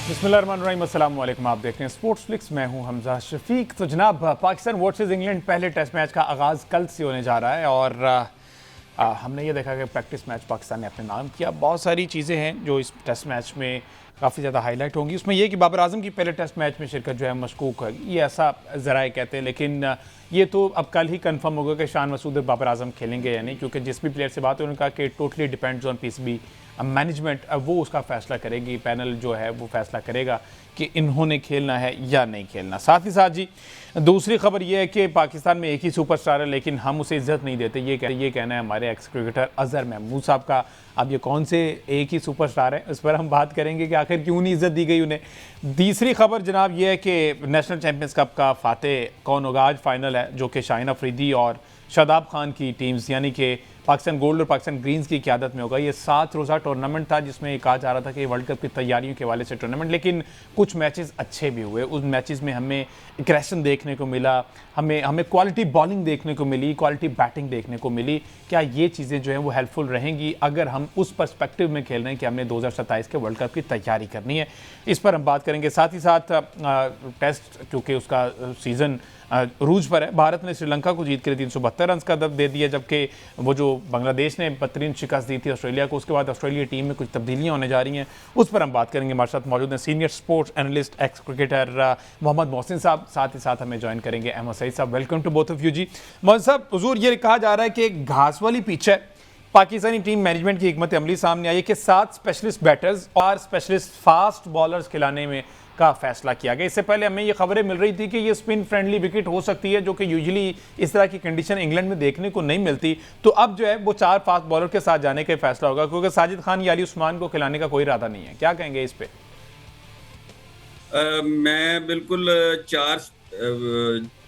बिस्मिल्लाहिर्रहमानिर्रहीम, अस्सलाम वालेकुम। आप देख रहे हैं स्पोर्ट्स फ्लिक्स, मैं हूं हमजा शफीक। तो जनाब, पाकिस्तान वर्सेस इंग्लैंड पहले टेस्ट मैच का आगाज़ कल से होने जा रहा है और हमने ये देखा कि प्रैक्टिस मैच पाकिस्तान ने अपने नाम किया। बहुत सारी चीज़ें हैं जो इस टेस्ट मैच में काफ़ी ज़्यादा हाईलाइट होंगी। उसमें यह कि बाबर आजम की पहले टेस्ट मैच में शिरकत जो है मशकूक है, ये ऐसा ज़राए कहते हैं, लेकिन ये तो अब कल ही कंफर्म होगा कि शान मसूद बाबर आजम खेलेंगे या नहीं, क्योंकि जिस भी प्लेयर से बात है उन्होंने कहा कि totally depends on PCB management. वो उसका फ़ैसला करेगी, पैनल जो है वो फैसला करेगा कि इन्होंने खेलना है या नहीं खेलना। साथ ही साथ जी दूसरी खबर यह है कि पाकिस्तान में एक ही सुपरस्टार है लेकिन हम उसे इज्जत नहीं देते, ये कहना है हमारे एक्स क्रिकेटर अजहर महमूद साहब का। अब ये कौन से एक ही सुपरस्टार है, इस पर हम बात करेंगे कि आखिर क्यों नहीं इज्जत दी गई उन्हें। तीसरी खबर जनाब यह है कि नेशनल चैम्पियंस कप का फातेह कौन होगा। आज फाइनल है जो कि शाहीन अफरीदी और शादाब खान की टीम्स यानी कि पाकिस्तान गोल्ड और पाकिस्तान ग्रीन्स की क़यादत में होगा। ये 7 रोज़ा टूर्नामेंट था जिसमें कहा जा रहा था कि वर्ल्ड कप की तैयारियों के हवाले से टूर्नामेंट, लेकिन कुछ मैचेस अच्छे भी हुए। उन मैचेस में हमें एग्रेशन देखने को मिला, हमें क्वालिटी बॉलिंग देखने को मिली, क्वालिटी बैटिंग देखने को मिली। क्या ये चीज़ें जो हैं वो हेल्पफुल रहेंगी अगर हम उस पर्सपेक्टिव में खेल रहे हैं कि हमने 2027 के वर्ल्ड कप की तैयारी करनी है? इस पर हम बात करेंगे। साथ ही साथ टेस्ट क्योंकि उसका सीज़न रूज पर है, भारत ने श्रीलंका को जीत कर 372 रन का दब दे दिया, जबकि वो जो बांग्लादेश ने बदतरीन शिकस्त दी थी ऑस्ट्रेलिया को, उसके बाद ऑस्ट्रेलिया टीम में कुछ तब्दीलियां होने जा रही हैं, उस पर हम बात करेंगे। हमारे साथ मौजूद हैं senior sports analyst ex cricketer Mohammad Mohsin साहब, साथ ही साथ हमें ज्वाइन करेंगे अहमद सईद साहब। Welcome to both of you ji. Mohammad साहब, हुजूर ये कहा जा रहा है कि घास वाली पिच है, पाकिस्तानी टीम मैनेजमेंट की हिकमत अमली सामने आई है कि 7 स्पेशलिस्ट बैटर्स और स्पेशलिस्ट फास्ट बॉलर्स खिलाने में का फैसला किया गया। इससे पहले हमें ये खबरें मिल रही थी कि ये स्पिन फ्रेंडली विकेट हो सकती है, जो कि यूजुअली इस तरह की कंडीशन इंग्लैंड में देखने को नहीं मिलती। तो अब जो है वो 4 फास्ट बॉलर के साथ जाने का फैसला होगा, क्योंकि साजिद खान या अली उस्मान को खिलाने का कोई इरादा नहीं है। क्या कहेंगे इस पे? मैं बिल्कुल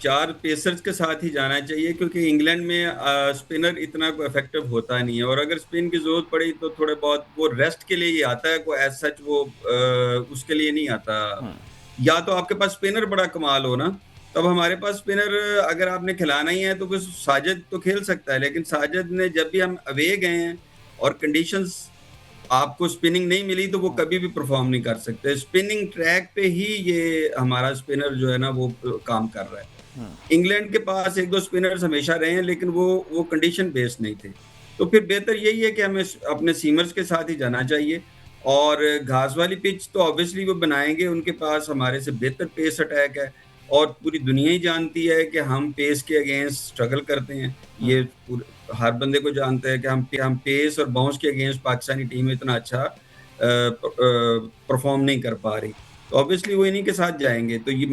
चार पेसर्स के साथ ही जाना चाहिए, क्योंकि इंग्लैंड में स्पिनर इतना कोई इफेक्टिव होता नहीं है, और अगर स्पिन की जरूरत पड़ी तो थोड़े बहुत वो रेस्ट के लिए ही आता है, कोई एज सच वो उसके लिए नहीं आता। या तो आपके पास स्पिनर बड़ा कमाल हो ना, तब हमारे पास स्पिनर अगर आपने खिलाना ही है तो कुछ साजिद तो खेल सकता है, लेकिन साजिद ने जब भी हम अवे गए हैं और कंडीशंस आपको स्पिनिंग नहीं मिली तो वो कभी भी परफॉर्म नहीं कर सकते। स्पिनिंग ट्रैक पे ही ये हमारा स्पिनर जो है ना वो काम कर रहा है। इंग्लैंड के पास 1-2 स्पिनर्स हमेशा रहे हैं, लेकिन वो कंडीशन बेस्ड नहीं थे। तो फिर बेहतर यही है कि हमें अपने सीमर्स के साथ ही जाना चाहिए, और घास वाली पिच तो ऑब्वियसली वो बनाएंगे, उनके पास हमारे से बेहतर पेस अटैक है, और पूरी दुनिया ही जानती है कि हम पेस के अगेंस्ट स्ट्रगल करते हैं। ये हर बंदे को जानता है कि हम पेस और बाउंस के अगेंस्ट पाकिस्तानी टीम इतना अच्छा परफॉर्म नहीं कर पा रही, तो ऑब्वियसली वो इन्हीं के साथ जाएंगे। तो ये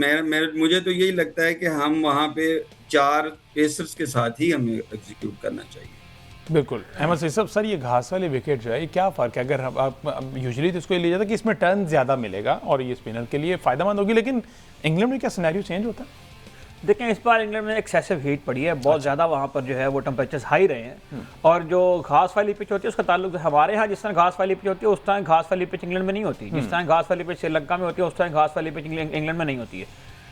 मुझे तो यही लगता है कि हम वहाँ पे 4 पेसर्स के साथ ही हमें एग्जीक्यूट करना चाहिए। बिल्कुल अहमद सईद साहब, सर ये घास वाली विकेट जो है ये क्या फ़र्क है? अगर आप यूजुअली तो इसको ये लिया जाता है कि इसमें टर्न ज़्यादा मिलेगा और ये स्पिनर के लिए फ़ायदेमंद होगी, लेकिन इंग्लैंड में क्या सिनेरियो चेंज होता है? देखें, इस बार इंग्लैंड में एक्सेसिव हीट पड़ी है, बहुत ज़्यादा वहाँ पर जो है वो टेम्परेचर्स हाई रहे हैं, और जो घास वाली पिच होती है उसका ताल्लुक हमारे यहाँ जिस तरह घास वाली पिच होती है उस तरह घास वाली पिच इंग्लैंड में नहीं होती। जिस तरह घास वाली पिच श्रीलंका में होती है उस तरह घास वाली पिच इंग्लैंड में नहीं होती है।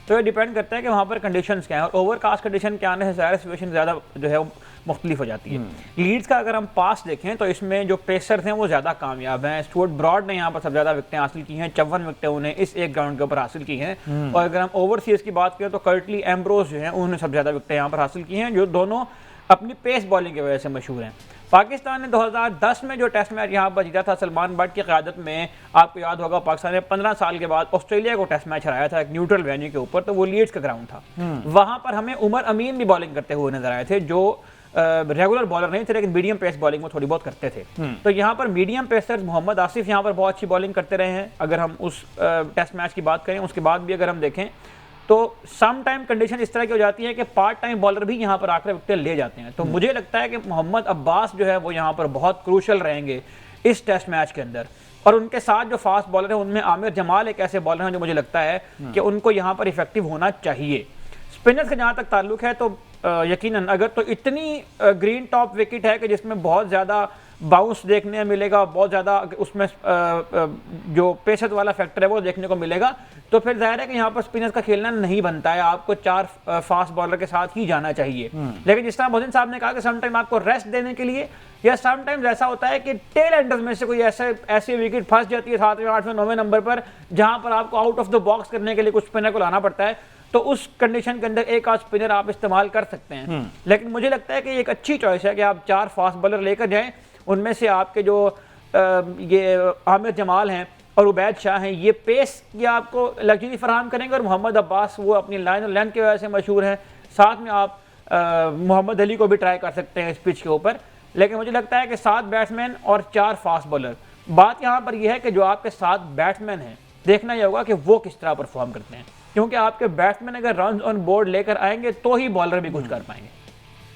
तो ये डिपेंड करता है कि वहाँ पर कंडीशंस क्या है, और ओवरकास्ट कंडीशन के आने से ज़्यादा सिचुएशन ज़्यादा जो है वो मुख्तलिफ हो जाती है। लीड्स का अगर हम पास देखें तो इसमें जो पेसर्स हैं वो ज़्यादा कामयाब हैं। स्टुअर्ट ब्रॉड ने यहाँ पर सबसे ज़्यादा विकेटें हासिल की हैं, 54 विकेटें उन्हें इस एक ग्राउंड के ऊपर हासिल की हैं। और अगर हम ओवरसीज की बात करें तो कर्टली एम्ब्रोज जो हैं उन्होंने सबसे ज़्यादा विकेटें यहाँ पर हासिल की हैं, जो दोनों अपनी पेस बॉलिंग की वजह से मशहूर हैं। पाकिस्तान ने 2010 में जो टेस्ट मैच यहाँ पर जीता था सलमान बट की क़यादत में, आपको याद होगा पाकिस्तान ने 15 साल के बाद ऑस्ट्रेलिया को टेस्ट मैच हराया था एक न्यूट्रल वेन्यू के ऊपर, तो वो लीड्स का ग्राउंड था। वहाँ पर हमें उमर अमीन भी बॉलिंग करते हुए नजर आए थे, जो रेगुलर बॉलर नहीं थे लेकिन मीडियम पेस बॉलिंग में थोड़ी बहुत करते थे। तो यहाँ पर मीडियम पेसर्स मोहम्मद आसिफ यहाँ पर बहुत अच्छी बॉलिंग करते रहे हैं। अगर हम उस टेस्ट मैच की बात करें, उसके बाद भी अगर हम देखें तो सम टाइम कंडीशन इस तरह की हो जाती है कि पार्ट टाइम बॉलर भी यहाँ पर आकर विकेट ले जाते हैं। तो मुझे लगता है कि मोहम्मद अब्बास जो है वो यहाँ पर बहुत क्रूशल रहेंगे इस टेस्ट मैच के अंदर, और उनके साथ जो फास्ट बॉलर हैं उनमें आमिर जमाल एक ऐसे बॉलर हैं जो मुझे लगता है कि उनको यहाँ पर इफेक्टिव होना चाहिए। स्पिनर्स का जहाँ तक ताल्लुक है तो यकीनन अगर तो इतनी ग्रीन टॉप विकेट है कि जिसमें बहुत ज़्यादा बाउंस देखने को मिलेगा, बहुत ज़्यादा उसमें जो पेसत वाला फैक्टर है वो देखने को मिलेगा, तो फिर जाहिर है कि यहाँ पर स्पिनर्स का खेलना नहीं बनता है, आपको 4 फास्ट बॉलर के साथ ही जाना चाहिए। लेकिन जिस तरह मोहसिन साहब ने कहा कि समटाइम आपको रेस्ट देने के लिए, या समटाइम्स ऐसा होता है कि टेल एंडर्स में से कोई ऐसी विकेट फंस जाती है 7वें 8वें 9वें नंबर पर, जहां पर आपको आउट ऑफ द बॉक्स करने के लिए कुछ स्पिनर को लाना पड़ता है, तो उस कंडीशन के अंदर एक आध स्पिनर आप इस्तेमाल कर सकते हैं। लेकिन मुझे लगता है कि एक अच्छी चॉइस है कि आप 4 फास्ट बॉलर लेकर जाएं, उनमें से आपके जो ये आमिर जमाल हैं और उबैद शाह हैं, ये पेस की आपको लग्जरी फराहम करेंगे, और मोहम्मद अब्बास वो अपनी लाइन और लेंथ की वजह से मशहूर हैं। साथ में आप मोहम्मद अली को भी ट्राई कर सकते हैं इस पिच के ऊपर। लेकिन मुझे लगता है कि 7 बैट्समैन और 4 फास्ट बॉलर, बात यहाँ पर यह है कि जो आपके 7 बैट्समैन हैं, देखना यह होगा कि वो किस तरह परफॉर्म करते हैं, क्योंकि आपके बैट्समैन अगर रन ऑन बोर्ड लेकर आएंगे तो ही बॉलर भी कुछ कर पाएंगे।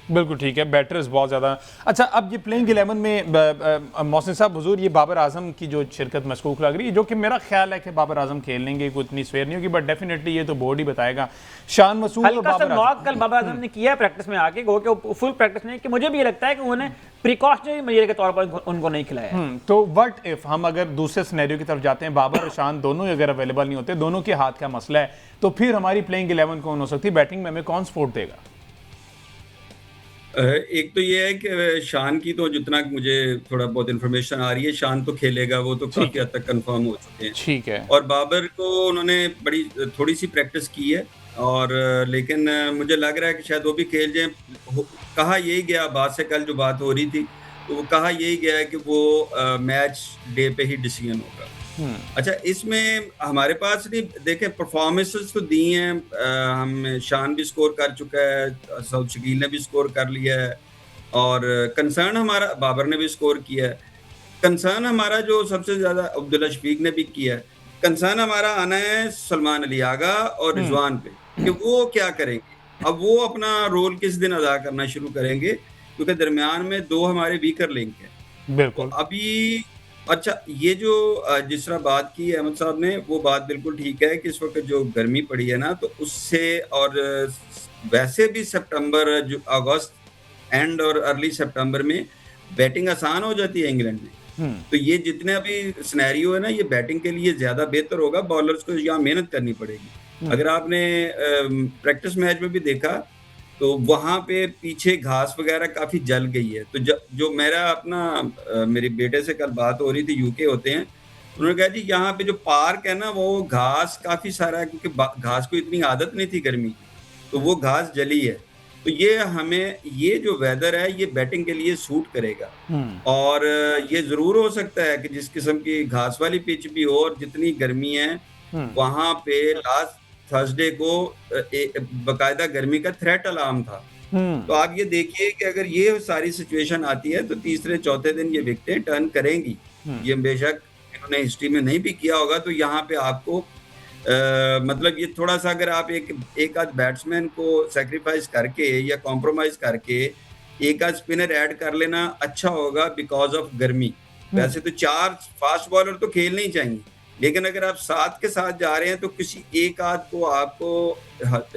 बिल्कुल ठीक है, बैटर्स बहुत ज़्यादा। अच्छा, अब ये प्लेइंग 11 में मोहसिन साहब हुजूर, ये बाबर आजम की जो शिरकत मशकूक लग रही है, जो कि मेरा ख्याल है कि बाबर आजम खेल लेंगे, कोई इतनी सवेर नहीं होगी, बट डेफिनेटली ये तो बोर्ड ही बताएगा। शान मसूद और बाबर आजम, कल बाबर आजम ने किया प्रैक्टिस में आके, कि फुल प्रैक्टिस नहीं कि मुझे भी लगता है कि उन्होंने प्रिकॉशनरी मेजर के तौर पर उनको नहीं खिलाया। तो व्हाट इफ हम अगर दूसरे सिनेरियो की तरफ जाते हैं, बाबर और शान दोनों ही अगर अवेलेबल नहीं होते, दोनों के हाथ का मसला है, तो फिर हमारी प्लेइंग 11 कौन हो सकती है? बैटिंग में हमें कौन सपोर्ट देगा? एक तो ये है कि शान की तो जितना मुझे थोड़ा बहुत इन्फॉर्मेशन आ रही है, शान तो खेलेगा, वो तो काफी हद तक कंफर्म हो चुके हैं। ठीक है। और बाबर को उन्होंने बड़ी थोड़ी सी प्रैक्टिस की है, और लेकिन मुझे लग रहा है कि शायद वो भी खेल जाए। कहा यही गया, बात से कल जो बात हो रही थी, तो वो कहा यही गया है कि वो मैच डे पे ही डिसीजन होगा। अच्छा, इसमें हमारे पास नहीं, देखें परफॉर्मेंसेस तो दी हैं, हम शान भी स्कोर कर चुका है, सऊद शकील ने भी स्कोर कर लिया है, और कंसर्न हमारा बाबर ने भी स्कोर किया है। कंसर्न हमारा जो सबसे ज्यादा अब्दुल्ला शफीक ने भी किया है, कंसर्न हमारा आना है सलमान अली आगा और रिजवान पे कि वो क्या करेंगे। अब वो अपना रोल किस दिन अदा करना शुरू करेंगे, क्योंकि दरमियान में 2 हमारे वीकर लिंक हैं। बिल्कुल। तो अभी अच्छा, ये जो जिस तरह बात की अहमद साहब ने, वो बात बिल्कुल ठीक है कि इस वक्त जो गर्मी पड़ी है ना, तो उससे, और वैसे भी सितंबर, जो अगस्त एंड और अर्ली सितंबर में बैटिंग आसान हो जाती है इंग्लैंड में। तो ये जितने अभी सिनेरियो है ना, ये बैटिंग के लिए ज्यादा बेहतर होगा, बॉलर्स को यहाँ मेहनत करनी पड़ेगी। अगर आपने प्रैक्टिस मैच में भी देखा, तो वहां पे पीछे घास वगैरह काफी जल गई है। तो जो मेरा अपना मेरे बेटे से कल बात हो रही थी, यूके होते हैं, उन्होंने कहा जी यहाँ पे जो पार्क है ना, वो घास काफी सारा है, क्योंकि घास को इतनी आदत नहीं थी गर्मी की, तो वो घास जली है। तो ये हमें, ये जो वेदर है, ये बैटिंग के लिए सूट करेगा। और ये जरूर हो सकता है कि जिस किस्म की घास वाली पिच भी हो और जितनी गर्मी है, वहां पे लास्ट थर्सडे को बकायदा गर्मी का थ्रेट अलार्म था। तो आप ये देखिए कि अगर ये सारी सिचुएशन आती है, तो तीसरे चौथे दिन ये विकेटें टर्न करेंगी। ये बेशक इन्होंने हिस्ट्री में नहीं भी किया होगा। तो यहाँ पे आपको मतलब ये थोड़ा सा, अगर आप एक आध बैट्समैन को सेक्रीफाइस करके या कॉम्प्रोमाइज करके एक आध स्पिनर ऐड कर लेना अच्छा होगा, बिकॉज ऑफ गर्मी। वैसे तो 4 फास्ट बॉलर तो खेलने ही चाहिए, लेकिन अगर आप 7 के साथ जा रहे हैं, तो किसी एक आध को आपको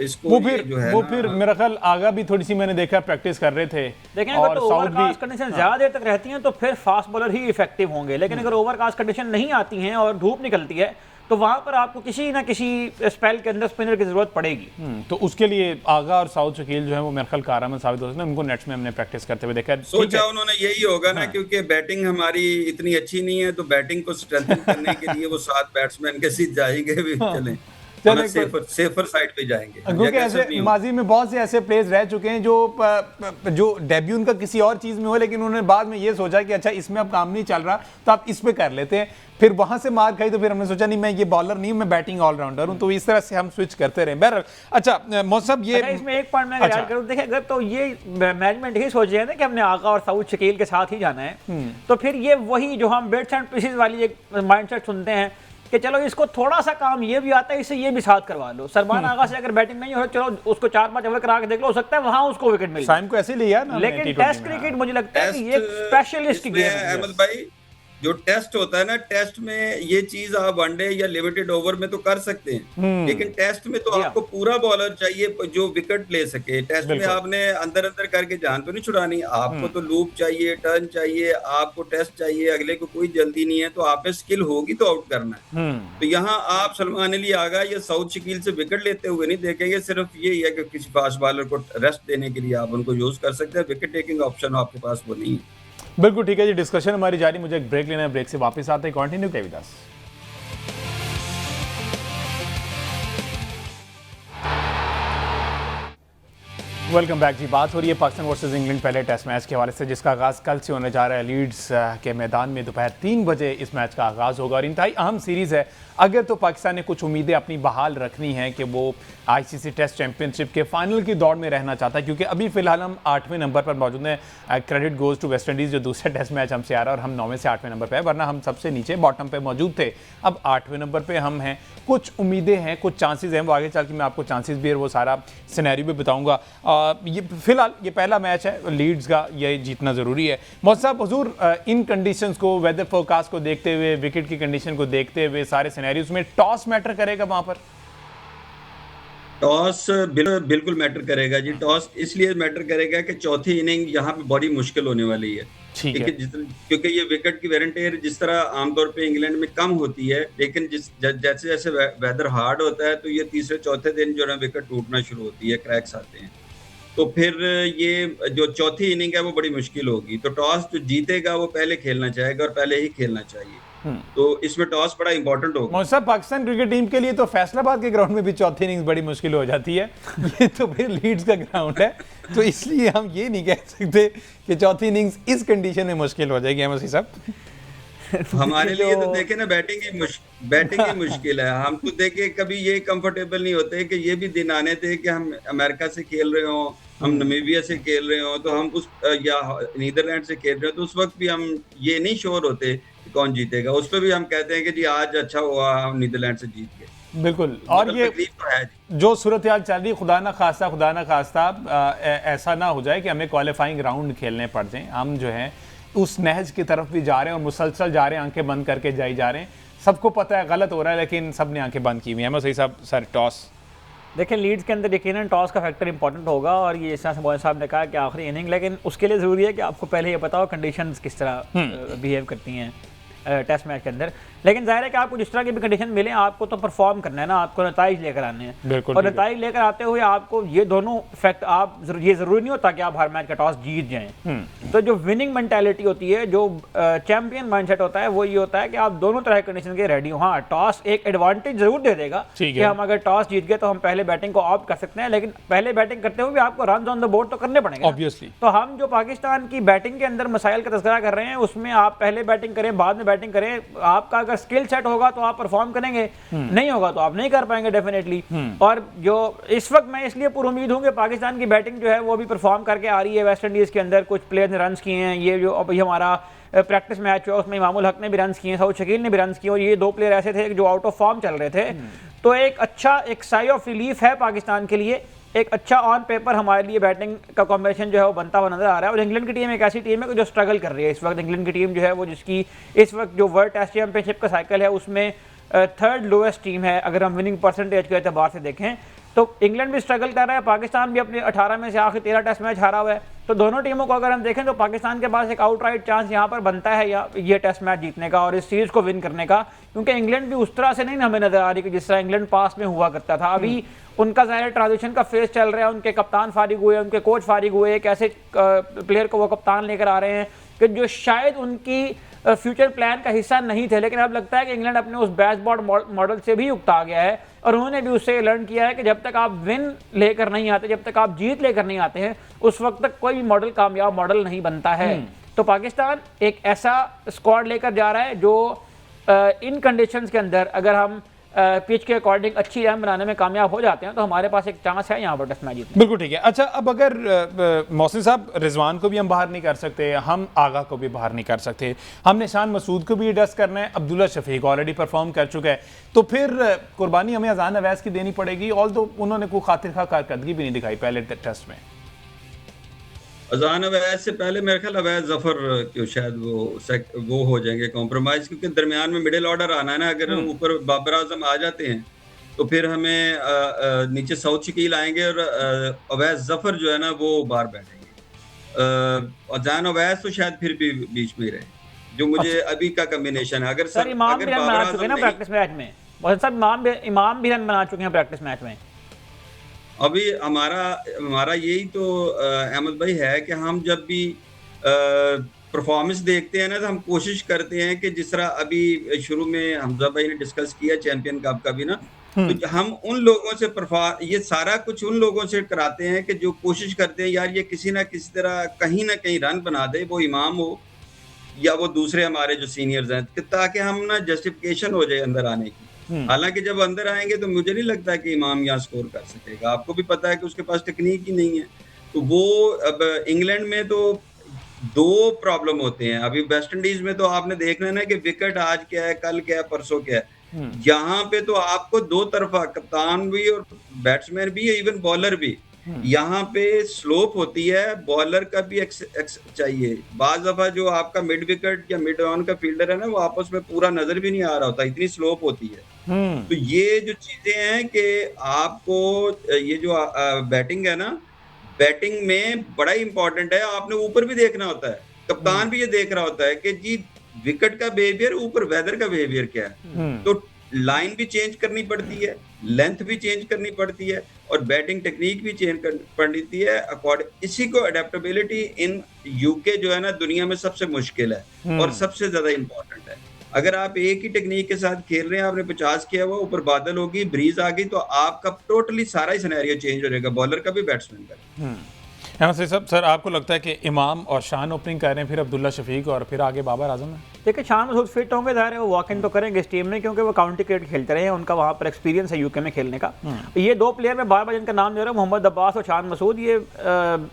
इसको वो फिर जो है वो फिर मेरा ख्याल आगा भी थोड़ी सी मैंने देखा प्रैक्टिस कर रहे थे। लेकिन अगर तो ओवरकास्ट कंडीशन ज्यादा देर तक रहती हैं, तो फिर फास्ट बॉलर ही इफेक्टिव होंगे। लेकिन अगर ओवरकास्ट कंडीशन नहीं आती हैं और धूप निकलती है, तो वहां पर आपको किसी ना किसी स्पेल के अंदर स्पिनर की जरूरत पड़ेगी। तो उसके लिए आगा और साउथ शकील जो है वो मेरे ख्याल कारआमद साबित हो सकते हैं। उनको नेट्स में हमने प्रैक्टिस करते हुए देखा। सोचा उन्होंने यही होगा ना, क्योंकि बैटिंग हमारी इतनी अच्छी नहीं है, तो बैटिंग को स्ट्रेंथन करने के लिए वो 7 बैट्समैन के सीध जाएंगे भी, चलें सेफर साइड पे जाएंगे। क्योंकि ऐसे माजी में बहुत से ऐसे प्लेयर्स रह चुके हैं जो डेब्यू उनका किसी और चीज में हो, लेकिन उन्होंने बाद में ये सोचा कि अच्छा इसमें अब काम नहीं चल रहा, तो आप इस पे कर लेते हैं। फिर वहां से मार खाई, तो फिर हमने सोचा नहीं, मैं ये बॉलर नहीं हूं, मैं बैटिंग ऑलराउंडर हूं। तो इस तरह से हम स्विच करते रहे। बहरहाल, अच्छा मौसम ये इसमें एक पॉइंट मैं याद करूं, देखिए अगर तो ये मैनेजमेंट ही सोच रहे हैं ना कि हमने आगा और साउथ शकील के साथ ही जाना है, तो फिर ये वही जो हम बिट्स एंड पीसेस वाली एक माइंडसेट सुनते हैं कि चलो इसको थोड़ा सा काम ये भी आता है, इससे ये भी साथ करवा लो। सलमान आगा से अगर बैटिंग नहीं हो, चलो उसको 4-5 ओवर करा के देख लो, हो सकता है वहां उसको विकेट मिले। साइम को ऐसे लिया ना, लेकिन टेस्ट क्रिकेट मुझे लगता है कि ये स्पेशलिस्ट की गेम है। अहमद भाई, जो टेस्ट होता है ना, टेस्ट में ये चीज आप वनडे या लिमिटेड ओवर में तो कर सकते हैं, लेकिन टेस्ट में तो आपको पूरा बॉलर चाहिए जो विकेट ले सके। टेस्ट में आपने अंदर अंदर करके जान तो नहीं छुड़ानी, आपको तो लूप चाहिए, टर्न चाहिए, आपको टेस्ट चाहिए, अगले को कोई जल्दी नहीं है, तो आप में स्किल होगी तो आउट करना है। तो यहाँ आप सलमान अली आगा या साउथ शकील से विकेट लेते हुए नहीं देखेंगे, सिर्फ यही है कि किसी फास्ट बॉलर को रेस्ट देने के लिए आप उनको यूज कर सकते हैं, विकेट टेकिंग ऑप्शन आपके पास वो नहीं है। बिल्कुल ठीक है जी, डिस्कशन हमारी जारी, मुझे एक ब्रेक लेना है, ब्रेक से वापस आते हैं, कंटिन्यू करिए with us. Welcome back ji. बात हो रही है पाकिस्तान वर्सेस इंग्लैंड पहले टेस्ट मैच के हवाले से, जिसका आगाज़ कल से होने जा रहा है। लीड्स के मैदान में दोपहर 3 बजे इस मैच का आगाज़ होगा और इंतहाई अहम सीरीज़ है। अगर तो पाकिस्तान ने कुछ उम्मीदें अपनी बहाल रखनी हैं कि वो आईसीसी टेस्ट चैंपियनशिप के फाइनल की दौड़ में रहना चाहता है, क्योंकि अभी फिलहाल हम 8वें नंबर पर मौजूद हैं। Credit goes to West Indies जो दूसरा टेस्ट मैच हमसे आ रहा है, और हम 9वें से 8वें नंबर पर है, वरना हम सबसे नीचे बॉटम पे मौजूद थे। अब 8वें नंबर पर हम हैं, कुछ उम्मीदें हैं, कुछ चांसेस हैं, वो आगे चल के मैं आपको चांसेस भी है वो सारा सिनेरियो भी बताऊँगा। ये फिलहाल ये पहला मैच है लीड्स का, ये जीतना ज़रूरी है। मौसम साहब हुजूर, इन कंडीशंस को, वेदर फोरकास्ट को देखते हुए, विकेट की कंडीशन को देखते हुए, सारे सिनेरियोज में टॉस मैटर करेगा वहां पर? टॉस बिल्कुल मैटर करेगा जी। टॉस इसलिए मैटर करेगा कि चौथी इनिंग यहाँ पे बड़ी मुश्किल होने वाली है, क्योंकि ये विकेट की वेर एंड टेयर जिस तरह आमतौर पे इंग्लैंड में कम होती है, लेकिन जैसे जैसे वेदर हार्ड होता है तो ये तीसरे चौथे दिन जो है विकेट टूटना शुरू होती है, क्रैक्स आते हैं, तो फिर ये जो चौथी इनिंग है वो बड़ी मुश्किल होगी। तो टॉस जो जीतेगा वो पहले खेलना चाहेगा और पहले ही खेलना चाहिए, तो इसमें टॉस बड़ा इंपॉर्टेंट होगा। साहब, पाकिस्तान क्रिकेट टीम के लिए तो फैसलाबाद के ग्राउंड में भी चौथी इनिंग्स बड़ी मुश्किल हो जाती है, ये तो फिर लीड्स का ग्राउंड है, तो इसलिए हम ये नहीं कह सकते कि चौथी इनिंग्स इस कंडीशन में मुश्किल हो जाएगी। अहमद साहब, हमारे लिए तो देखे ना, बैटिंग ही मुश्किल है। हम तो देखे कभी ये कंफर्टेबल नहीं होते कि ये भी दिन आने थे कि हम अमेरिका से खेल रहे हो, हम नमीबिया से खेल रहे हो, तो हम उस या नीदरलैंड से खेल रहे हो, तो उस वक्त भी हम ये नहीं श्योर होते कि कौन जीतेगा। उस पर भी हम कहते हैं कि जी आज अच्छा हुआ हम नीदरलैंड से जीत गए। बिल्कुल, और ये तो है जो सूरत हाल चल रही, खुदा ना खास्ता ऐसा ना हो जाए कि हमें क्वालिफाइंग राउंड खेलने पड़ जाए। हम जो है उस नहज की तरफ भी जा रहे हैं और मुसलसल जा रहे हैं, आंखें बंद करके जा रहे हैं। सबको पता है गलत हो रहा है, लेकिन सब ने आंखें बंद की हुई हैं। अहमद साहब, सर टॉस देखिए, लीड्स के अंदर यकीनन टॉस का फैक्टर इंपॉर्टेंट होगा, और ये इस तरह से मोहन साहब ने कहा कि आखिरी इनिंग, लेकिन उसके लिए ज़रूरी है कि आपको पहले ये पता हो कंडीशंस किस तरह बिहेव करती हैं टेस्ट मैच के अंदर। लेकिन जाहिर है कि आपको जिस तरह की भी कंडीशन मिले, आपको तो परफॉर्म करना है ना, आपको नताइज लेकर आने हैं, और नताइज लेकर आते हुए आपको ये दोनों फैक्ट, आप ये ज़रूरी नहीं होता कि आप हर मैच का टॉस जीत जाएं। तो जो विनिंग मेंटालिटी होती है, जो चैंपियन माइंडसेट होता है, वो ये होता है कि आप दोनों तरह की कंडीशन के रेडी हो। हाँ, टॉस एक एडवांटेज जरूर दे देगा कि हम अगर टॉस जीत गए तो हम पहले बैटिंग को ऑप्ट कर सकते हैं, लेकिन पहले बैटिंग करते हुए भी आपको रन ऑन द बोर्ड तो करने पड़ेंगे ऑब्वियसली। तो हम जो पाकिस्तान की बैटिंग के अंदर मसाइल का तज़किरा कर रहे हैं, उसमें आप पहले बैटिंग करें, बाद में बैटिंग करें, आपका अगर स्किल सेट होगा तो आप परफॉर्म करेंगे, नहीं होगा तो आप नहीं कर पाएंगे डेफिनेटली। और जो इस वक्त मैं इसलिए पूरी उम्मीद हूं कि पाकिस्तान की बैटिंग जो है वो भी परफॉर्म करके आ रही है। वेस्ट इंडीज के अंदर कुछ प्लेयर ने रन किए हैं, ये जो अभी हमारा प्रैक्टिस मैच हुआ उसमें इमामुल हक ने भी रन किए हैं, साउथ शकील ने भी रन किए, और ये दो प्लेयर ऐसे थे जो आउट ऑफ फॉर्म चल रहे थे। तो एक अच्छा एक साई ऑफ रिलीफ है पाकिस्तान के लिए, एक अच्छा ऑन पेपर हमारे लिए बैटिंग का कॉम्बिनेशन जो है वो बनता हुआ नजर आ रहा है। और इंग्लैंड की टीम एक ऐसी टीम है जो स्ट्रगल कर रही है इस वक्त। इंग्लैंड की टीम जो है वो, जिसकी इस वक्त जो वर्ल्ड टेस्ट चैंपियनशिप का साइकिल है उसमें थर्ड लोएस्ट टीम है, अगर हम विनिंग परसेंटेज के एतबार से देखें तो इंग्लैंड भी स्ट्रगल कर रहा है, पाकिस्तान भी अपने 18 में से आखिर 13 टेस्ट मैच हारा हुआ है। तो दोनों टीमों को अगर हम देखें तो पाकिस्तान के पास एक आउटराइट चांस यहाँ पर बनता है या ये टेस्ट मैच जीतने का और इस सीरीज को विन करने का, क्योंकि इंग्लैंड भी उस तरह से नहीं हमें नजर आ रही कि जिस तरह इंग्लैंड पास में हुआ करता था। अभी उनका ज़ाहिर ट्रांजिशन का फेज चल रहा है, उनके कप्तान फारिग हुए, उनके कोच फारिग हुए, एक ऐसे प्लेयर को वो कप्तान लेकर आ रहे हैं कि जो शायद उनकी फ्यूचर प्लान का हिस्सा नहीं थे, लेकिन अब लगता है कि इंग्लैंड अपने उस बैचबॉर्ड मॉडल से भी उकता गया है और उन्होंने भी उससे लर्न किया है कि जब तक आप विन लेकर नहीं आते, जब तक आप जीत लेकर नहीं आते हैं, उस वक्त तक कोई भी मॉडल कामयाब मॉडल नहीं बनता है। तो पाकिस्तान एक ऐसा स्क्वाड लेकर जा रहा है जो इन कंडीशंस के अंदर अगर हम पिच के अकॉर्डिंग अच्छी रन बनाने में कामयाब हो जाते हैं तो हमारे पास एक चांस है यहाँ पर टेस्ट मैच जीतने। बिल्कुल ठीक है। अच्छा, अब अगर मोहसिन साहब, रिजवान को भी हम बाहर नहीं कर सकते, हम आगा को भी बाहर नहीं कर सकते, हमने शान मसूद को भी एडजस्ट करना है, अब्दुल्ला शफीक ऑलरेडी परफॉर्म कर चुका है, तो फिर कुर्बानी हमें अजान अवैस की देनी पड़ेगी। ऑल तो उन्होंने कोई खातिर खा कारकर्दगी भी नहीं दिखाई पहले टेस्ट में। अजान अवैध से पहले मेरे ख्याल अवैध जफर क्यों शायद वो हो जाएंगे कॉम्प्रोमाइज, क्योंकि दरमियान में मिडिल ऑर्डर आना है ना। अगर ऊपर बाबर आजम आ जाते हैं तो फिर हमें नीचे साउथ शकील आएंगे और अवैध जफर जो है ना वो बाहर बैठेंगे। अजान अवैध तो शायद फिर भी बीच में ही रहे, जो मुझे अभी का कॉम्बिनेशन है। सर इमाम भी रन बना चुके हैं ना प्रैक्टिस मैच में, बहुत साहब इमाम भी रन बना चुके हैं प्रैक्टिस मैच में। अभी हमारा यही तो अहमद भाई है कि हम जब भी परफॉर्मेंस देखते हैं ना तो हम कोशिश करते हैं कि जिस तरह अभी शुरू में हमजा भाई ने डिस्कस किया चैंपियन कप का भी ना, तो हम उन लोगों से ये सारा कुछ उन लोगों से कराते हैं कि जो कोशिश करते हैं यार ये किसी ना किसी तरह कहीं ना कहीं रन बना दे, वो इमाम हो या वो दूसरे हमारे जो सीनियर्स हैं, ताकि हम ना जस्टिफिकेशन हो जाए अंदर आने की। हालांकि जब अंदर आएंगे तो मुझे नहीं लगता कि इमाम यहाँ स्कोर कर सकेगा। आपको भी पता है कि उसके पास टेक्निक ही नहीं है। तो वो अब इंग्लैंड में तो दो प्रॉब्लम होते हैं। अभी वेस्ट इंडीज में तो आपने देखना है ना कि विकेट आज क्या है, कल क्या है, परसों क्या है। यहाँ पे तो आपको दो तरफा कप्तान भी और बैट्समैन भी, इवन बॉलर भी। यहाँ पे स्लोप होती है, बॉलर का भी चाहिए। बाज दफा जो आपका मिड विकेट या मिड ऑन का फील्डर है ना, वो आपस में पूरा नजर भी नहीं आ रहा होता, इतनी स्लोप होती है। तो ये जो चीजें हैं कि आपको ये जो बैटिंग है ना, बैटिंग में बड़ा इंपॉर्टेंट है। आपने ऊपर भी देखना होता है, कप्तान भी ये देख रहा होता है कि जी विकेट का बिहेवियर, ऊपर वेदर का बिहेवियर क्या है। तो लाइन भी चेंज करनी पड़ती है, लेंथ भी चेंज करनी पड़ती है और बैटिंग टेक्निक भी चेंज करनी पड़ती है अकॉर्डिंग। इसी को अडेप्टेबिलिटी इन यूके जो है ना दुनिया में सबसे मुश्किल है और सबसे ज्यादा इंपॉर्टेंट है। अगर आप एक ही टेक्निक के साथ खेल रहे हैं, आपने 50 किया हुआ, ऊपर बादल होगी, ब्रीज आ गई, तो आपका टोटली सारा ही सिनेरियो चेंज हो जाएगा, बॉलर का भी, बैट्समैन का। अहमद साहब, सर आपको लगता है कि इमाम और शान ओपनिंग कर रहे हैं, फिर अब्दुल्ला शफीक और फिर आगे बाबर आजम है? देखिए शान मसूद फिट होंगे, ज़ाहिर है वो वॉक इन तो करेंगे इस टीम में, क्योंकि वो काउंटी क्रिकेट खेलते रहे हैं, उनका वहाँ पर एक्सपीरियंस है यूके में खेलने का। ये दो प्लेयर में बार बार जिनका नाम ले रहा हूँ, मोहम्मद अब्बास और शान मसूद, ये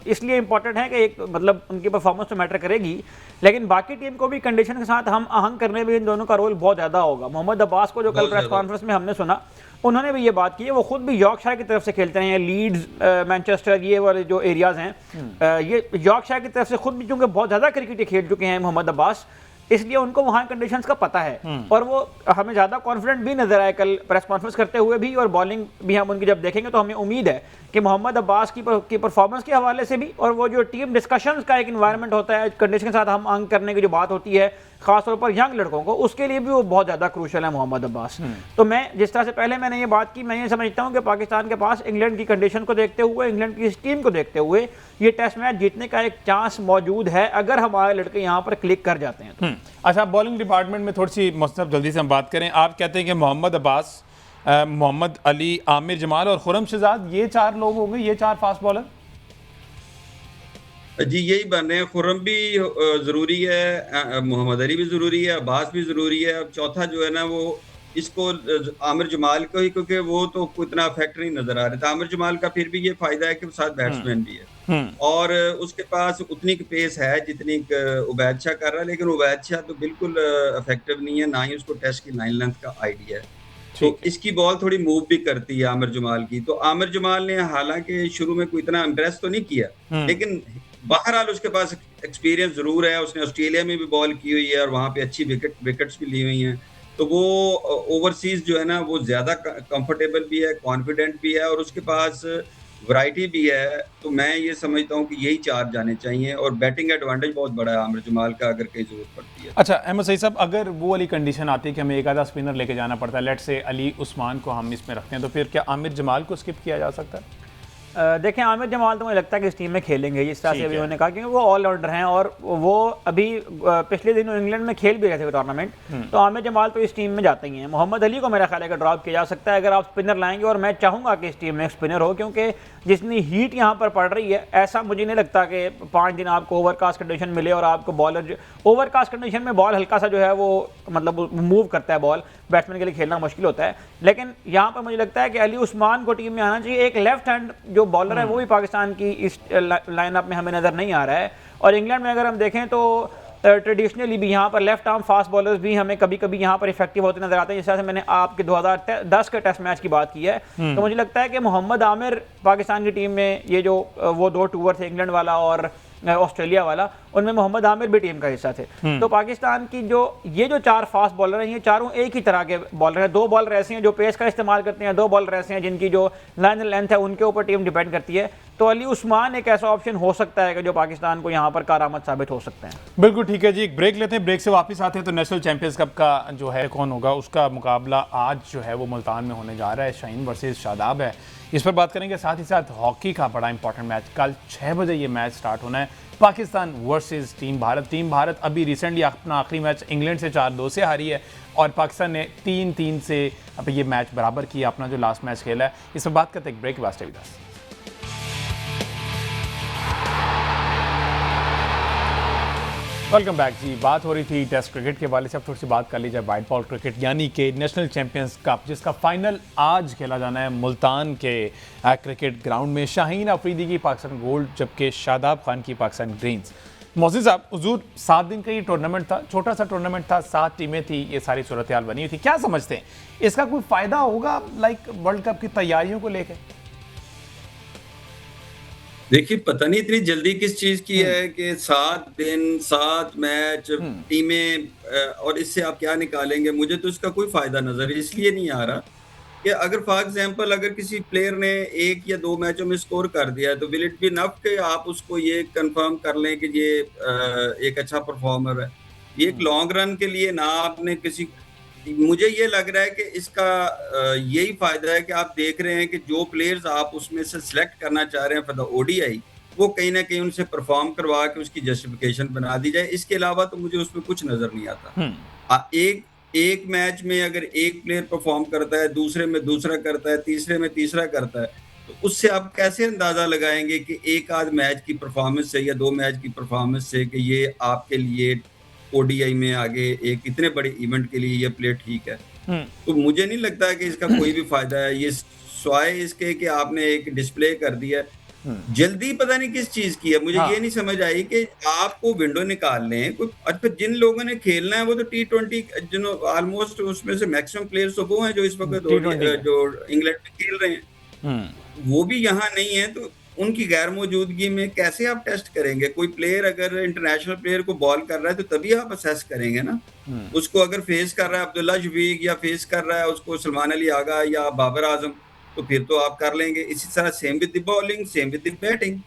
इसलिए इंपॉर्टेंट है कि एक मतलब उनकी परफॉर्मेंस तो मैटर करेगी, लेकिन बाकी टीम को भी कंडीशन के साथ हम आहंग करने में इन दोनों का रोल बहुत ज़्यादा होगा। मोहम्मद अब्बास को जो कल प्रेस कॉन्फ्रेंस में हमने सुना, उन्होंने भी ये बात की है, वो खुद भी यॉर्कशायर की तरफ से खेलते हैं, लीड्स, मैनचेस्टर, ये वाले जो एरियाज हैं, ये यॉर्कशायर की तरफ से खुद भी चूंकि बहुत ज़्यादा क्रिकेट खेल चुके हैं मोहम्मद अब्बास, इसलिए उनको वहाँ कंडीशंस का पता है और वो हमें ज़्यादा कॉन्फिडेंट भी नजर आए कल प्रेस कॉन्फ्रेंस करते हुए भी, और बॉलिंग भी हम उनकी जब देखेंगे तो हमें उम्मीद है कि मोहम्मद अब्बास की परफॉर्मेंस के हवाले से भी, और वो जो टीम डिस्कशंस का एक इन्वायरमेंट होता है, कंडीशन के साथ हम अंग करने की जो बात होती है खासतौर पर यंग लड़कों को, उसके लिए भी वो बहुत ज़्यादा क्रूशल है मोहम्मद अब्बास। तो मैं जिस तरह से पहले मैंने ये बात की, मैं ये समझता हूँ कि पाकिस्तान के पास इंग्लैंड की कंडीशन को देखते हुए, इंग्लैंड की इस टीम को देखते हुए, ये टेस्ट मैच जीतने का एक चांस मौजूद है अगर हमारे लड़के यहाँ पर क्लिक कर जाते हैं तो। अच्छा, बॉलिंग डिपार्टमेंट में थोड़ी सी मसलब जल्दी से हम बात करें। आप कहते हैं कि मोहम्मद अब्बास, मोहम्मद अली, आमिर जमाल और खुरम शहजाद, ये चार लोग होंगे, ये चार फास्ट बॉलर जी यही बन रहे हैं। खुरम भी जरूरी है, मोहम्मद अली भी जरूरी है, अब्बास भी जरूरी है। अब चौथा जो है ना वो इसको आमिर जमाल को ही, क्योंकि वो तो इतना इफेक्ट नहीं नजर आ रहा था। आमिर जमाल का फिर भी ये फायदा है कि वो साथ बैट्समैन भी है और उसके पास उतनी पेस है जितनी उबैद शाह कर रहा है, लेकिन उबैद शाह तो बिल्कुल इफेक्टिव नहीं है, ना ही उसको टेस्ट की लाइन लेंथ का आइडिया है। तो इसकी बॉल थोड़ी मूव भी करती है आमिर जमाल की। तो आमिर जमाल ने हालांकि शुरू में कोई इतना इम्प्रेस तो नहीं किया, लेकिन बहरहाल उसके पास एक्सपीरियंस जरूर है। उसने ऑस्ट्रेलिया में भी बॉल की हुई है और वहां पे अच्छी विकेट्स भी ली हुई हैं। तो वो ओवरसीज जो है ना वो ज्यादा कंफर्टेबल भी है, कॉन्फिडेंट भी है और उसके पास वैरायटी भी है। तो मैं ये समझता हूँ कि यही चार जाने चाहिए और बैटिंग एडवांटेज बहुत बड़ा है आमिर जमाल का अगर कहीं जरूरत पड़ती है। अच्छा अहमद सईद साहब, अगर वो वाली कंडीशन आती है कि हमें एक आधा स्पिनर लेके जाना पड़ता है, लेट से अली उस्मान को हम इसमें रखते हैं, तो फिर क्या आमिर जमाल को स्किप किया जा सकता है? देखें आमिर जमाल तो मुझे लगता है कि इस टीम में खेलेंगे, जिस तरह से अभी उन्होंने कहा, क्योंकि वो ऑलराउंडर हैं और वो अभी पिछले दिनों इंग्लैंड में खेल भी रहे थे टूर्नामेंट, तो आमिर जमाल तो इस टीम में जाते ही हैं। मोहम्मद अली को मेरा ख्याल है कि ड्रॉप किया जा सकता है अगर आप स्पिनर लाएंगे, और मैं चाहूँगा कि इस टीम में एक स्पिनर हो, क्योंकि जितनी हीट यहाँ पर पड़ रही है, ऐसा मुझे नहीं लगता कि 5 दिन आपको ओवरकास्ट कंडीशन मिले और आपको बॉलर, ओवरकास्ट कंडीशन में बॉल हल्का सा जो है वो मतलब मूव करता है, बॉल बैट्समैन के लिए खेलना मुश्किल होता है। लेकिन यहाँ पर मुझे लगता है कि अली उस्मान को टीम में आना चाहिए। एक लेफ्ट हैंड जो बॉलर है वो भी पाकिस्तान की इस लाइनअप में हमें नज़र नहीं आ रहा है। और इंग्लैंड में अगर हम देखें तो ट्रेडिशनली भी यहाँ पर लेफ्ट आर्म फास्ट बॉलर्स भी हमें कभी कभी यहाँ पर इफेक्टिव होते नजर आते हैं। जिस तरह से मैंने आपके 2010 के टेस्ट मैच की बात की है, तो मुझे लगता है कि मोहम्मद आमिर पाकिस्तान की टीम में ये जो वो 2 टूर थे, इंग्लैंड वाला और ऑस्ट्रेलिया वाला, उनमें मोहम्मद आमिर भी टीम का हिस्सा थे। तो पाकिस्तान की ये जो 4 फास्ट बॉलर हैं, ये चारों एक ही तरह के बॉलर हैं। 2 बॉलर ऐसे हैं जो पेस का इस्तेमाल करते हैं, 2 बॉलर ऐसे हैं जिनकी जो लाइन लेंथ है उनके ऊपर टीम डिपेंड करती है। तो अली उस्मान एक ऐसा ऑप्शन हो सकता है कि जो पाकिस्तान को यहाँ पर कारआमद साबित हो सकते हैं। बिल्कुल ठीक है जी, एक ब्रेक लेते हैं, ब्रेक से वापस आते हैं तो नेशनल चैंपियंस कप का जो है कौन होगा, उसका मुकाबला आज जो है वो मुल्तान में होने जा रहा है। शाहीन वर्सेस शादाब है, इस पर बात करेंगे। साथ ही साथ हॉकी का बड़ा इंपॉर्टेंट मैच, कल 6 बजे ये मैच स्टार्ट होना है, Pakistan versus team Bharat. Team Bharat अभी रिसेंटली अपना आखिरी मैच इंग्लैंड से 4-2 से हारी है और पाकिस्तान ने 3-3 से अब ये मैच बराबर किया, अपना जो लास्ट मैच खेला है। इस पर बात करते हैं, एक ब्रेक के बाद stay with us. Welcome back ji. बात हो रही थी टेस्ट क्रिकेट के वाले से, अब थोड़ी सी बात कर लीजिए वाइट बॉल क्रिकेट यानी कि नेशनल चैंपियंस कप, जिसका फाइनल आज खेला जाना है मुल्तान के क्रिकेट ग्राउंड में। शाहीन अफरीदी की पाकिस्तान गोल्ड, जबकि शादाब खान की पाकिस्तान ग्रीन्स। मोहसिन साहब, हुजूर 7 दिन का ये टूर्नामेंट था, छोटा सा टूर्नामेंट था, 7 टीमें थी, ये सारी सूरत हाल बनी हुई थी। क्या समझते हैं इसका कोई फ़ायदा होगा लाइक वर्ल्ड कप की तैयारियों को लेकर? देखिए, पता नहीं इतनी जल्दी किस चीज की है कि 7 दिन 7 मैच टीमें, और इससे आप क्या निकालेंगे। मुझे तो इसका कोई फायदा नजर इसलिए नहीं आ रहा कि अगर फॉर एग्जांपल अगर किसी प्लेयर ने 1 या 2 मैचों में स्कोर कर दिया है तो विल इट बी इनफ कि आप उसको ये कंफर्म कर लें कि ये एक अच्छा परफॉर्मर है। ये एक लॉन्ग रन के लिए ना आपने किसी, मुझे ये लग रहा है कि इसका यही फायदा है कि आप देख रहे हैं कि जो प्लेयर्स आप उसमें से सिलेक्ट करना चाह रहे हैं फॉर द ओडीआई, वो कहीं ना कहीं उनसे परफॉर्म करवा के उसकी जस्टिफिकेशन बना दी जाए। इसके अलावा तो मुझे उसमें कुछ नजर नहीं आता। एक मैच में अगर एक प्लेयर परफॉर्म करता है, दूसरे में दूसरा करता है, तीसरे में तीसरा करता है, तो उससे आप कैसे अंदाजा लगाएंगे कि एक आध मैच की परफॉर्मेंस से या 2 मैच की परफॉर्मेंस से कि ये आपके लिए ओडीआई में आगे एक इतने बड़े इवेंट के लिए ये प्लेयर ठीक है। तो मुझे नहीं लगता कि इसका कोई भी फायदा है, ये स्वाय इसके कि आपने एक डिस्प्ले कर दिया। जल्दी पता नहीं किस चीज की है, मुझे ये नहीं समझ आई कि आपको विंडो निकाल लें कोई। अच्छा, जिन लोगों ने खेलना है वो तो T20 जिन्हों ऑलमोस्ट उसमें से मैक्सिमम प्लेयर्स तो वो हैं जो इस वक्त जो इंग्लैंड में खेल रहे हैं, वो भी यहाँ नहीं है। तो उनकी गैर मौजूदगी में कैसे आप टेस्ट करेंगे? कोई प्लेयर अगर इंटरनेशनल प्लेयर को बॉल कर रहा है तो तभी आप असेस करेंगे ना। उसको अगर फेस कर रहा है अब्दुल्ला शफीक या फेस कर रहा है उसको सलमान अली आगा या बाबर आजम, तो फिर तो आप कर लेंगे। इसी तरह same with the bowling, same with the batting.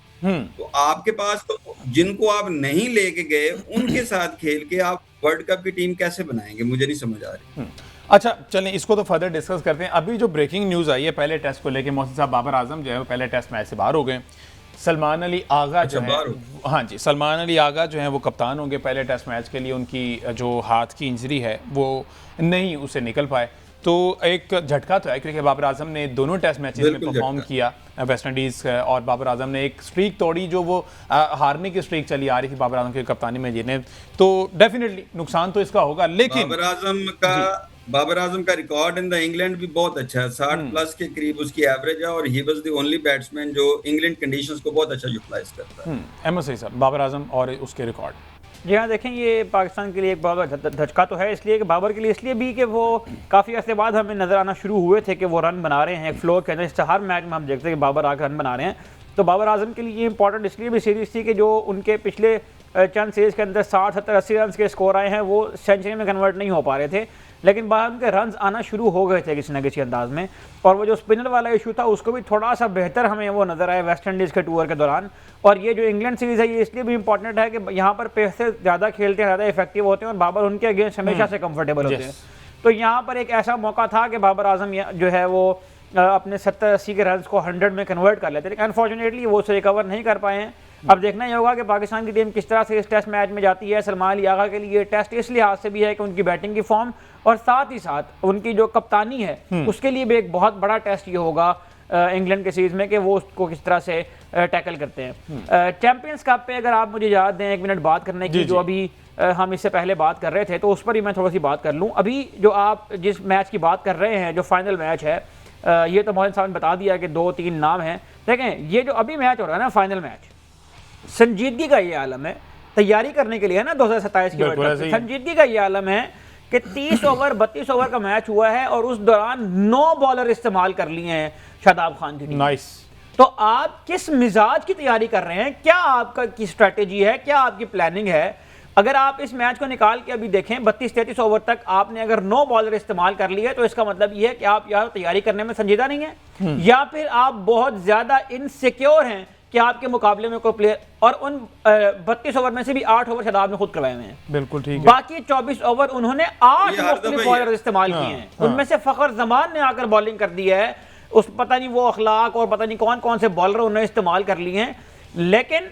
तो आपके पास तो जिनको आप नहीं लेके गए उनके साथ खेल के आप वर्ल्ड कप की टीम कैसे बनाएंगे, मुझे नहीं समझ आ रही। अच्छा चलें, इसको तो फर्दर डिस्कस करते हैं। अभी जो ब्रेकिंग न्यूज़ आई है पहले टेस्ट को लेके, मोहसिन साहब बाबर आजम जो है वो पहले टेस्ट मैच से बाहर हो गए। सलमान अली आगा जो है, हाँ जी, सलमान अली आगा जो है वो कप्तान होंगे पहले टेस्ट मैच के लिए। उनकी जो हाथ की इंजरी है वो नहीं उसे निकल पाए, तो एक झटका तो है क्योंकि बाबर आजम ने दोनों टेस्ट मैचेस में परफॉर्म किया वेस्ट इंडीज़, और बाबर आजम ने एक स्ट्रीक तोड़ी जो वो हारने की स्ट्रीक चली आ रही थी बाबर आजम की कप्तानी में जीने। तो डेफिनेटली नुकसान तो इसका होगा, लेकिन बाबर आजम का रिकॉर्ड इन द इंग्लैंड भी बहुत अच्छा है, 60 प्लस के करीब उसकी एवरेज है, और he was the only batsman जो इंग्लैंड कंडीशंस को बहुत अच्छा यूटिलाइज करता है। अहमद सही साहब, बाबर आजम और उसके रिकॉर्ड। जी हाँ, देखें ये पाकिस्तान के लिए एक बहुत बड़ा धचका तो है, इसलिए कि बाबर के लिए इसलिए भी कि वो काफ़ी अर्से बाद हमें नज़र आना शुरू हुए थे कि वो रन बना रहे हैं एक फ्लो के अंदर। इससे हर मैच में हम देखते हैं कि बाबर आकर रन बना रहे हैं। तो बाबर आजम के लिए ये इंपॉर्टेंट इसलिए भी सीरीज़ थी कि जो उनके पिछले चंद सीरीज़ के अंदर 60, 70, 80 रन के स्कोर आए हैं वो सेंचुरी में कन्वर्ट नहीं हो पा रहे थे, लेकिन बाद उनके रन्स आना शुरू हो गए थे किसी न किसी अंदाज में। और वो जो स्पिनर वाला इशू था उसको भी थोड़ा सा बेहतर हमें वो नज़र आया वेस्ट इंडीज़ के टूर के दौरान। और ये जो इंग्लैंड सीरीज़ है ये इसलिए भी इंपॉर्टेंट है कि यहाँ पर पेस से ज़्यादा खेलते हैं, ज़्यादा इफेक्टिव होते हैं और बाबर उनके अगेंस्ट हमेशा से कंफर्टेबल होते हैं। तो यहाँ पर एक ऐसा मौका था कि बाबर आजम जो है वो अपने 70-80 के रन को 100 में कन्वर्ट कर लेते, लेकिन अनफॉर्चुनेटली वो उसे रिकवर नहीं कर पाए हैं। अब देखना ही होगा कि पाकिस्तान की टीम किस तरह से इस टेस्ट मैच में जाती है। सलमान अली आगा के लिए टेस्ट इस लिहाज से भी है कि उनकी बैटिंग की फॉर्म और साथ ही साथ उनकी जो कप्तानी है उसके लिए भी एक बहुत बड़ा टेस्ट ये होगा इंग्लैंड के सीरीज़ में कि वो उसको किस तरह से टैकल करते हैं। चैंपियंस कप पे अगर आप मुझे याद दें 1 मिनट बात करने की, जो अभी हम इससे पहले बात कर रहे थे, तो उस पर ही मैं थोड़ी सी बात कर लूँ। अभी जो आप जिस मैच की बात कर रहे हैं जो फाइनल मैच है, ये तो मोहन साहब ने बता दिया कि 2-3 नाम हैं। देखें ये जो अभी मैच हो रहा है ना फाइनल मैच, संजीदगी का ये आलम है, तैयारी करने के लिए है ना 2027 की वर्ल्ड कप, संजीदगी का ये आलम है कि 30 ओवर 32 ओवर का मैच हुआ है और उस दौरान 9 बॉलर इस्तेमाल कर लिए हैं शादाब खान की टीम। नाइस। तो आप किस मिजाज की तैयारी कर रहे हैं, क्या आपका की स्ट्रैटेजी है, क्या आपकी प्लानिंग है? अगर आप इस मैच को निकाल के अभी देखें 32-33 ओवर तक आपने अगर 9 बॉलर इस्तेमाल कर लिए तो इसका मतलब ये है कि आप या तैयारी करने में संजीदा नहीं है या फिर आप बहुत ज्यादा इनसिक्योर हैं कि आपके मुकाबले में कोई प्लेयर, और उन 32 ओवर में से भी 8 ओवर शादाब ने खुद करवाए हुए हैं। बिल्कुल ठीक है। बाकी 24 ओवर उन्होंने 8 मुख्तलिफ बॉलर इस्तेमाल किए हैं। उनमें से फखर जमान ने आकर बॉलिंग कर दी है, उस पता नहीं वो अखलाक और पता नहीं कौन कौन से बॉलर उन्होंने इस्तेमाल कर लिए हैं। लेकिन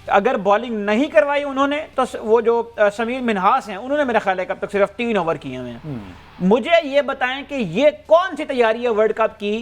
अगर बॉलिंग नहीं करवाई उन्होंने तो वो जो समीर मिन्हास हैं उन्होंने मेरा ख्याल है अब तक सिर्फ 3 ओवर किए हुए हैं। मुझे ये बताएं कि ये कौन सी तैयारी है वर्ल्ड कप की?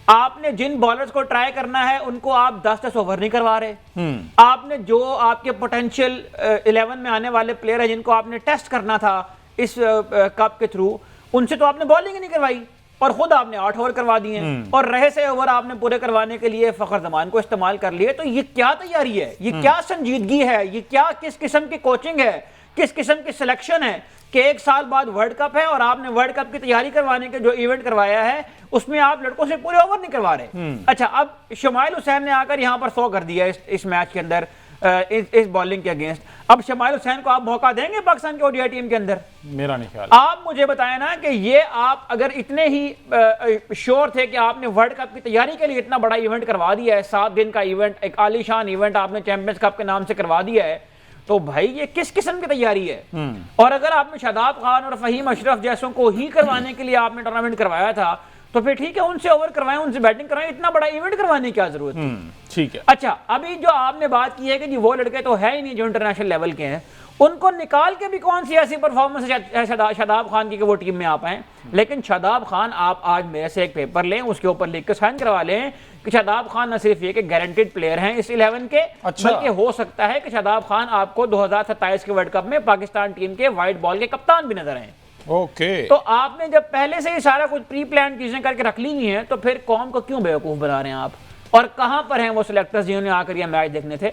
आपने जिन बॉलर्स को ट्राई करना है उनको आप 10-10 ओवर नहीं करवा रहे। आपने जो आपके पोटेंशियल 11 में आने वाले प्लेयर हैं जिनको आपने टेस्ट करना था इस कप के थ्रू, उनसे तो आपने बॉलिंग ही नहीं करवाई और खुद आपने 8 ओवर करवा दिए और रहे से ओवर आपने पूरे करवाने के लिए फखर जमान को इस्तेमाल कर लिए। तो ये क्या तैयारी है, ये क्या संजीदगी है, ये क्या किस किस्म की कोचिंग है, किस किस्म की सिलेक्शन है कि 1 साल बाद वर्ल्ड कप है और आपने वर्ल्ड कप की तैयारी करवाने के जो इवेंट करवाया है उसमें आप लड़कों से पूरे ओवर नहीं करवा रहे। अच्छा, अब शमाइल हुसैन ने आकर यहां पर 100 कर दिया इस मैच के अंदर इस बॉलिंग के अगेंस्ट। अब शमाइल हुसैन को आप मौका देंगे पाकिस्तान के ओडीआई टीम के अंदर? मेरा नहीं ख्याल। आप मुझे बताएं ना कि ये आप अगर इतने ही श्योर थे कि आपने वर्ल्ड कप की तैयारी के लिए इतना बड़ा इवेंट करवा दिया है, 7 दिन का इवेंट, एक आलीशान इवेंट आपने चैंपियंस कप के नाम से करवा दिया है, तो भाई ये किस किस्म की तैयारी है? और अगर आपने शादाब खान और फहीम अशरफ जैसों को ही करवाने के लिए आपने टूर्नामेंट करवाया था तो फिर ठीक है, उनसे ओवर करवाएं, उनसे बैटिंग करवाएं, इतना बड़ा इवेंट करवाने की क्या जरूरत है? ठीक है। अच्छा, अभी जो आपने बात की है कि जी वो लड़के तो है ही नहीं जो इंटरनेशनल लेवल के हैं, उनको निकाल के भी कौन सी ऐसी परफॉर्मेंस है शादाब खान की कि वो टीम में आ पाए? लेकिन शादाब खान, आप आज मेरे से एक पेपर लें, उसके ऊपर लिख के साइन करवा लें कि शादाब खान न सिर्फ ये कि गारंटेड प्लेयर हैं इस 11 के, बल्कि हो सकता है कि शादाब खान आपको 2027 के वर्ल्ड कप में पाकिस्तान टीम के व्हाइट बॉल के कप्तान भी नजर आए। ओके। तो आपने जब पहले से ही सारा कुछ प्री प्लान चीजें करके रख ली हुई हैं तो फिर कौम को क्यों बेवकूफ बना रहे हैं आप? और कहां पर हैं वो सिलेक्टर्स जिन्होंने आकर ये मैच देखने थे?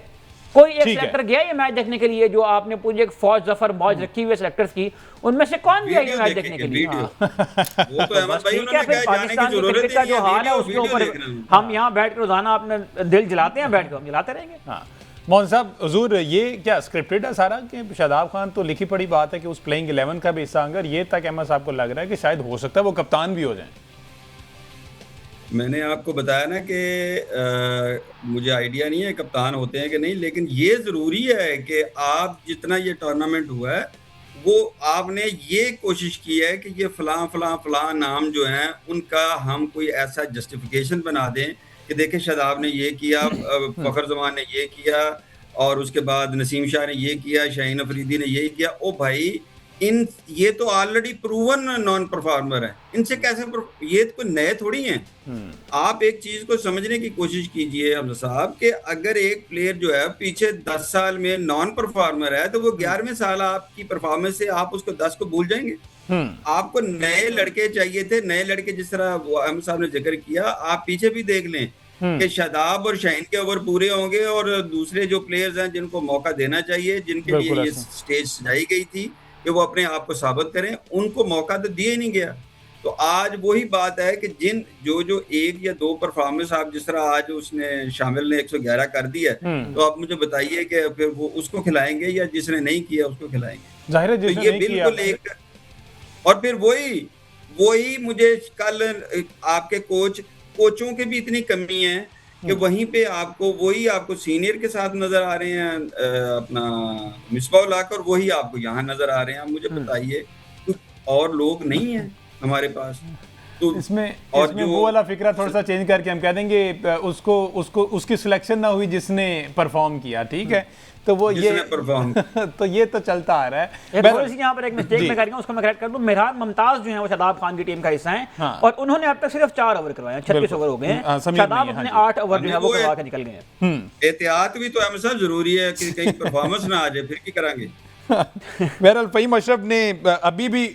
कोई एक सिलेक्टर गया ये मैच देखने के लिए? जो आपने पूरी एक फौज जफर मौज रखी हुई सिलेक्टर्स की, उनमें से कौन गया ये मैच देखने के लिए? वो तो अहमद भाई, ठीक है, फिर पाकिस्तान की क्रिकेट का जो हाल है उसके ऊपर हम यहाँ बैठ कर रोजाना अपने दिल जलाते हैं, बैठ कर हम जलाते रहेंगे। मोहन साहब हुजूर, ये क्या स्क्रिप्टेड है सारा कि शादाब खान तो लिखी पड़ी बात है कि उस प्लेइंग 11 का भी हिस्सा, अगर ये तक अहमद साहब को लग रहा है कि शायद हो सकता है वो कप्तान भी हो जाए? मैंने आपको बताया ना कि मुझे आइडिया नहीं है कप्तान होते हैं कि नहीं, लेकिन ये ज़रूरी है कि आप जितना ये टूर्नामेंट हुआ है वो आपने ये कोशिश की है कि ये फलां फलां फलां नाम जो हैं उनका हम कोई ऐसा जस्टिफिकेशन बना दें कि देखें शादाब ने ये किया, फखर जमान ने ये किया और उसके बाद नसीम शाह ने ये किया, शाहीन अफरीदी ने ये किया। ओ भाई, ये तो ऑलरेडी प्रूवन नॉन परफॉर्मर है, इनसे कैसे ये तो कोई नए थोड़ी हैं। आप एक चीज को समझने की कोशिश कीजिए हमजा साहब कि अगर एक प्लेयर जो है पीछे 10 साल में नॉन परफॉर्मर है तो वो 11वें साल आपकी परफॉर्मेंस से आप उसको 10 को भूल जाएंगे। आपको नए लड़के चाहिए थे, नए लड़के जिस तरह अहमद साहब ने जिक्र किया, आप पीछे भी देख लें कि शादाब और शाहीन के ओवर पूरे होंगे और दूसरे जो प्लेयर्स हैं जिनको मौका देना चाहिए, जिनके लिए ये स्टेज सजाई गई थी कि वो अपने आप को साबित करें, उनको मौका तो दिया ही नहीं गया। तो आज वही बात है कि जो 1 या 2 परफॉर्मेंस आप जिस तरह आज उसने शामिल ने 111 कर दिया, तो आप मुझे बताइए कि फिर वो उसको खिलाएंगे या जिसने नहीं किया उसको खिलाएंगे? जाहिर है तो ये बिल्कुल एक, और फिर वही मुझे कल आपके कोचों के भी इतनी कमी है कि वहीं पे आपको सीनियर के साथ नजर आ रहे हैं, अपना मिसबाह लाकर वही आपको यहाँ नजर आ रहे हैं। मुझे बताइए और लोग नहीं हैं हमारे पास तो इसमें वो वाला फिक्रा थोड़ा सा चेंज करके हम कह देंगे उसकी सिलेक्शन ना हुई जिसने परफॉर्म किया, ठीक है, तो वो ये तो ये तो चलता आ रहा है। थोड़ी सी यहाँ पर एक मिस्टेक मैं कर गया, उसको मैं करेक्ट कर दूं। मेहरान मुमताज जो है वो शादाब खान की टीम का हिस्सा है और उन्होंने अब तक सिर्फ 4 ओवर करवाए हैं, 36 ओवर हो गए हैं। शादाब अपने 8 ओवर जो है वो करवा के निकल गए हैं। एहतियात भी तो अहमद साहब जरूरी है कि कहीं परफॉर्मेंस ना आ जाए, फिर क्या करांगे। बहरहाल फहीम अशरफ ने अभी भी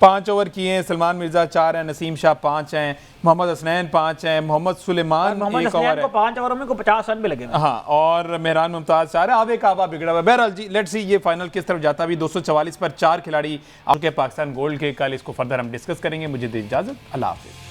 5 ओवर किए हैं, सलमान मिर्जा 4 हैं, नसीम शाह 5 हैं, मोहम्मद हसनैन 5 हैं, मोहम्मद सुलेमान 1 ओवर है, 5 ओवर में को 50 रन भी लगे। हाँ, और मेहरान मुमताज 4 है। आवे काबा बिगड़ा हुआ। बहरहाल जी, लेट्स सी ये फाइनल किस तरफ जाता है। अभी 244 पर 4 खिलाड़ी आपके पाकिस्तान गोल्ड के, कल इसको फर्दर हम डिस्कस करेंगे। मुझे दे इजाजत, अल्लाह हाफिज़।